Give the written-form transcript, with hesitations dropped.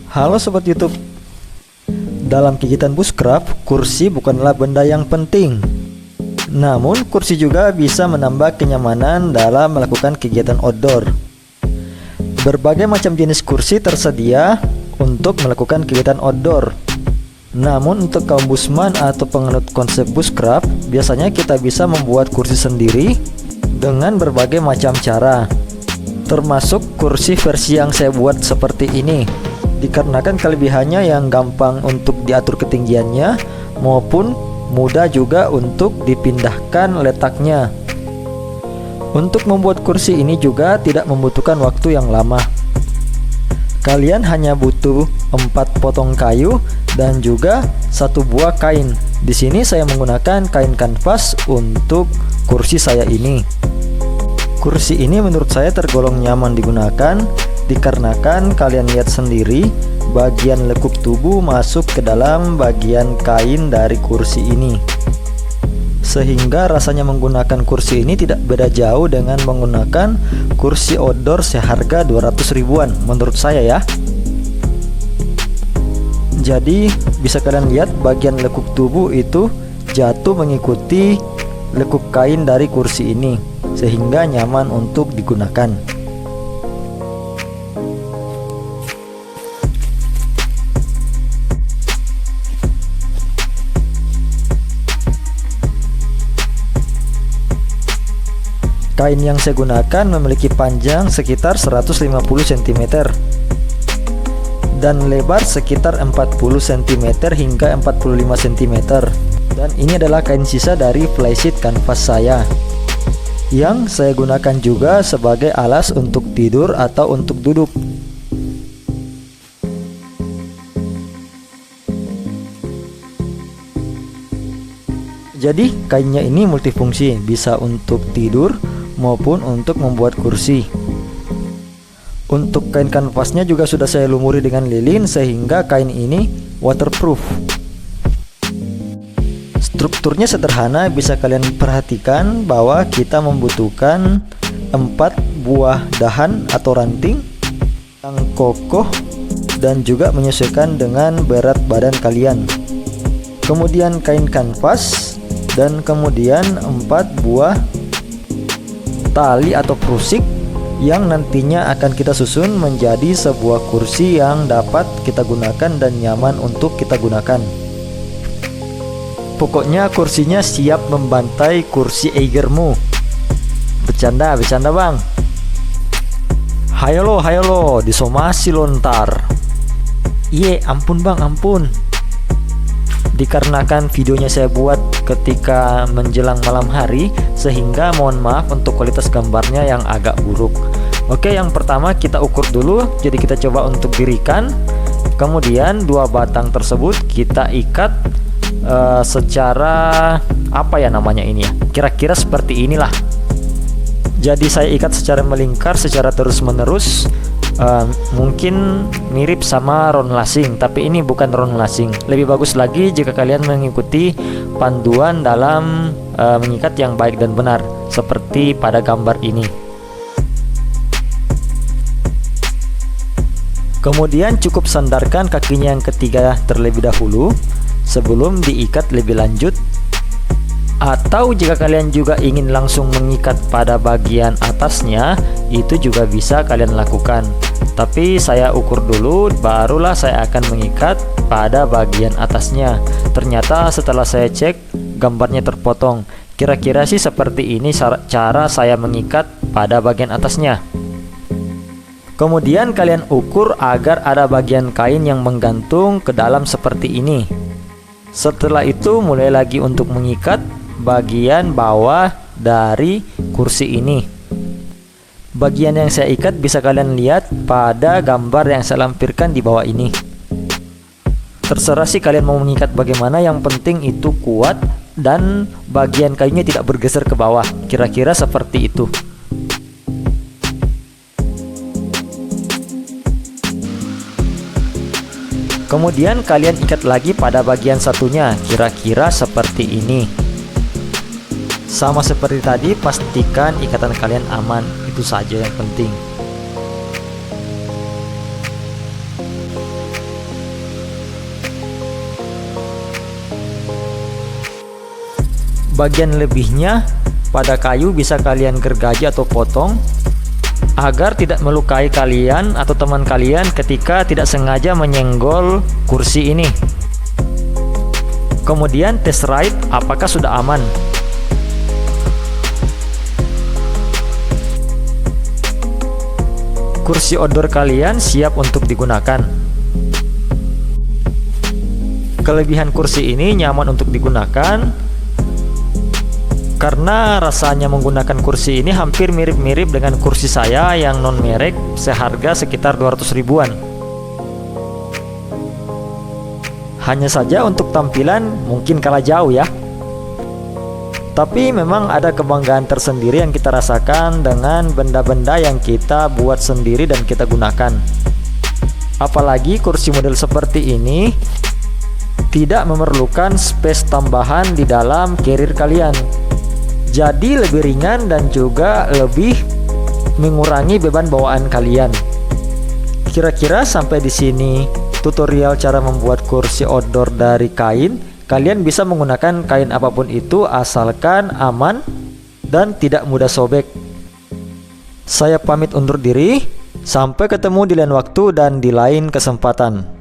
Halo Sobat YouTube. Dalam kegiatan bushcraft, kursi bukanlah benda yang penting. Namun, kursi juga bisa menambah kenyamanan dalam melakukan kegiatan outdoor. Berbagai macam jenis kursi tersedia untuk melakukan kegiatan outdoor. Namun, untuk kaum busman atau penganut konsep bushcraft, biasanya kita bisa membuat kursi sendiri dengan berbagai macam cara. Termasuk kursi versi yang saya buat seperti ini. Dikarenakan kelebihannya yang gampang untuk diatur ketinggiannya maupun mudah juga untuk dipindahkan letaknya. Untuk membuat kursi ini juga tidak membutuhkan waktu yang lama. Kalian hanya butuh 4 potong kayu dan juga 1 buah kain. Di sini saya menggunakan kain kanvas untuk kursi saya ini. Kursi ini menurut saya tergolong nyaman digunakan dikarenakan kalian lihat sendiri bagian lekuk tubuh masuk ke dalam bagian kain dari kursi ini, sehingga rasanya menggunakan kursi ini tidak beda jauh dengan menggunakan kursi outdoor seharga 200 ribuan menurut saya ya. Jadi bisa kalian lihat bagian lekuk tubuh itu jatuh mengikuti lekuk kain dari kursi ini, sehingga nyaman untuk digunakan. Kain yang saya gunakan memiliki panjang sekitar 150 cm dan lebar sekitar 40 cm hingga 45 cm. Dan ini adalah kain sisa dari flysheet kanvas saya yang saya gunakan juga sebagai alas untuk tidur atau untuk duduk. Jadi kainnya ini multifungsi, bisa untuk tidur maupun untuk membuat kursi. Untuk kain kanvasnya juga sudah saya lumuri dengan lilin sehingga kain ini waterproof. Strukturnya sederhana, bisa kalian perhatikan bahwa kita membutuhkan 4 buah dahan atau ranting yang kokoh dan juga menyesuaikan dengan berat badan kalian. Kemudian kain kanvas dan kemudian 4 buah tali atau prusik yang nantinya akan kita susun menjadi sebuah kursi yang dapat kita gunakan dan nyaman untuk kita gunakan. Pokoknya kursinya siap membantai kursi Eigermu. Bercanda bang. Hayo lo, disomasi lontar. Iye, ampun bang, ampun. Dikarenakan videonya saya buat ketika menjelang malam hari, sehingga mohon maaf untuk kualitas gambarnya yang agak buruk. Oke, yang pertama kita ukur dulu. Jadi kita coba untuk dirikan. Kemudian 2 batang tersebut kita ikat secara apa ya namanya ini ya, kira-kira seperti inilah. Jadi saya ikat secara melingkar, secara terus menerus. Mungkin mirip sama round lasing, tapi ini bukan round lasing. Lebih bagus lagi jika kalian mengikuti panduan dalam mengikat yang baik dan benar, seperti pada gambar ini. Kemudian cukup sandarkan kakinya yang ketiga terlebih dahulu sebelum diikat lebih lanjut. Atau jika kalian juga ingin langsung mengikat pada bagian atasnya, itu juga bisa kalian lakukan. Tapi saya ukur dulu, barulah saya akan mengikat pada bagian atasnya. Ternyata setelah saya cek, gambarnya terpotong. Kira-kira sih seperti ini cara saya mengikat pada bagian atasnya. Kemudian kalian ukur agar ada bagian kain yang menggantung ke dalam seperti ini. Setelah itu mulai lagi untuk mengikat bagian bawah dari kursi ini. Bagian yang saya ikat bisa kalian lihat pada gambar yang saya lampirkan di bawah ini. Terserah sih kalian mau mengikat bagaimana, yang penting itu kuat dan bagian kayunya tidak bergeser ke bawah. Kira-kira seperti itu. Kemudian kalian ikat lagi pada bagian satunya, kira-kira seperti ini. Sama seperti tadi, pastikan ikatan kalian aman, itu saja yang penting. Bagian lebihnya pada kayu bisa kalian gergaji atau potong agar tidak melukai kalian atau teman kalian ketika tidak sengaja menyenggol kursi ini. Kemudian tes ride apakah sudah aman. Kursi outdoor kalian siap untuk digunakan. Kelebihan kursi ini nyaman untuk digunakan karena rasanya menggunakan kursi ini hampir mirip-mirip dengan kursi saya yang non merek seharga sekitar 200 ribuan. Hanya saja untuk tampilan mungkin kalah jauh ya. Tapi memang ada kebanggaan tersendiri yang kita rasakan dengan benda-benda yang kita buat sendiri dan kita gunakan. Apalagi kursi model seperti ini tidak memerlukan space tambahan di dalam carrier kalian. Jadi lebih ringan dan juga lebih mengurangi beban bawaan kalian. Kira-kira sampai di sini tutorial cara membuat kursi outdoor dari kain. Kalian bisa menggunakan kain apapun itu asalkan aman dan tidak mudah sobek. Saya pamit undur diri, sampai ketemu di lain waktu dan di lain kesempatan.